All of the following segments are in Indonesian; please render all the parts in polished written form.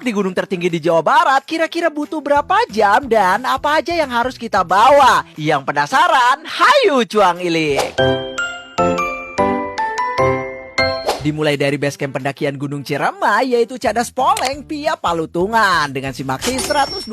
di gunung tertinggi di Jawa Barat kira-kira butuh berapa jam dan apa aja yang harus kita bawa? Yang penasaran? Hayu cuang ilik! Dimulai dari basecamp pendakian Gunung Ciremai yaitu Cadas Poleng via Palutungan dengan simaksi 120.000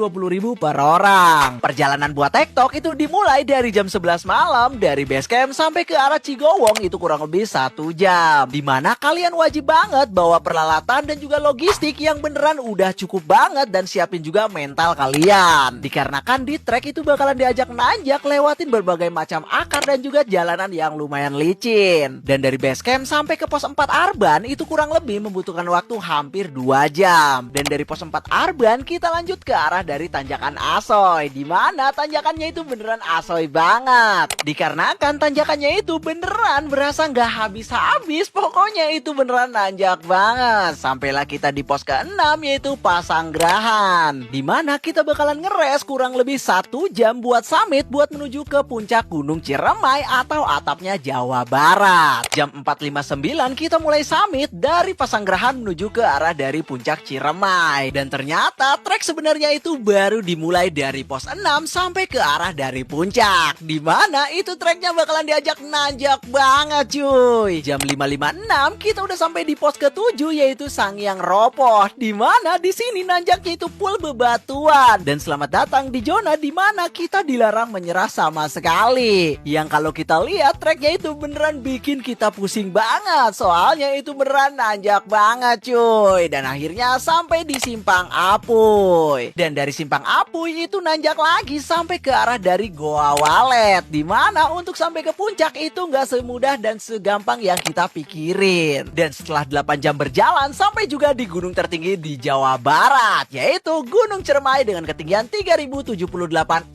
per orang. Perjalanan buat tektok itu dimulai dari jam 11 malam dari basecamp sampai ke arah Cigowong itu kurang lebih 1 jam. Dimana kalian wajib banget bawa peralatan dan juga logistik yang beneran udah cukup banget dan siapin juga mental kalian. Dikarenakan di trek itu bakalan diajak nanjak lewatin berbagai macam akar dan juga jalanan yang lumayan licin. Dan dari basecamp sampai ke pos 4 Arban itu kurang lebih membutuhkan waktu hampir 2 jam. Dan dari pos 4 Arban kita lanjut ke arah dari tanjakan Asoy, di mana tanjakannya itu beneran asoy banget. Dikarenakan tanjakannya itu beneran berasa nggak habis-habis, pokoknya itu beneran nanjak banget. Sampailah kita di pos ke-6 yaitu Pasanggerahan, di mana kita bakalan ngeres kurang lebih 1 jam buat summit buat menuju ke puncak Gunung Ciremai atau atapnya Jawa Barat. Jam 4.59 kita mulai summit dari Pasanggerahan menuju ke arah dari puncak Ciremai. Dan ternyata trek sebenarnya itu baru dimulai dari pos 6 sampai ke arah dari puncak, di mana itu treknya bakalan diajak nanjak banget cuy. Jam 5.56 kita udah sampai di pos ke-7 yaitu Sangiang Ropoh, di mana di sini nanjaknya itu full bebatuan. Dan selamat datang di zona di mana kita dilarang menyerah sama sekali. Yang kalau kita lihat treknya itu beneran bikin kita pusing banget, soalnya itu beneran nanjak banget cuy. Dan akhirnya sampai di Simpang Apuy. Dan dari Simpang Apuy itu nanjak lagi sampai ke arah dari Goa Walet, di mana untuk sampai ke puncak itu nggak semudah dan segampang yang kita pikirin. Dan setelah 8 jam berjalan sampai juga di gunung tertinggi di Jawa Barat yaitu Gunung Ciremai dengan ketinggian 3078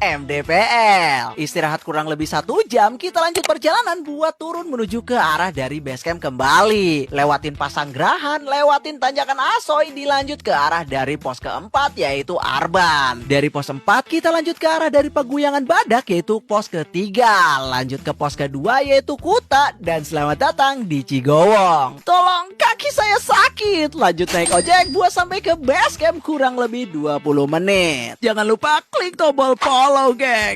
mdpl. Istirahat kurang lebih 1 jam, kita lanjut perjalanan buat turun menuju ke arah dari basecamp kembali. Lewatin Pasanggerahan, lewatin tanjakan Asoy, dilanjut ke arah dari pos ke-4 yaitu Arban. Dari pos 4 kita lanjut ke arah dari Paguyangan Badak yaitu pos ke-3. Lanjut ke pos ke-2 yaitu Kuta. Dan selamat datang di Cigowong. Tolong, kaki saya sakit. Lanjut naik ojek buat sampai ke basecamp kurang lebih 20 menit. Jangan lupa klik tombol follow geng.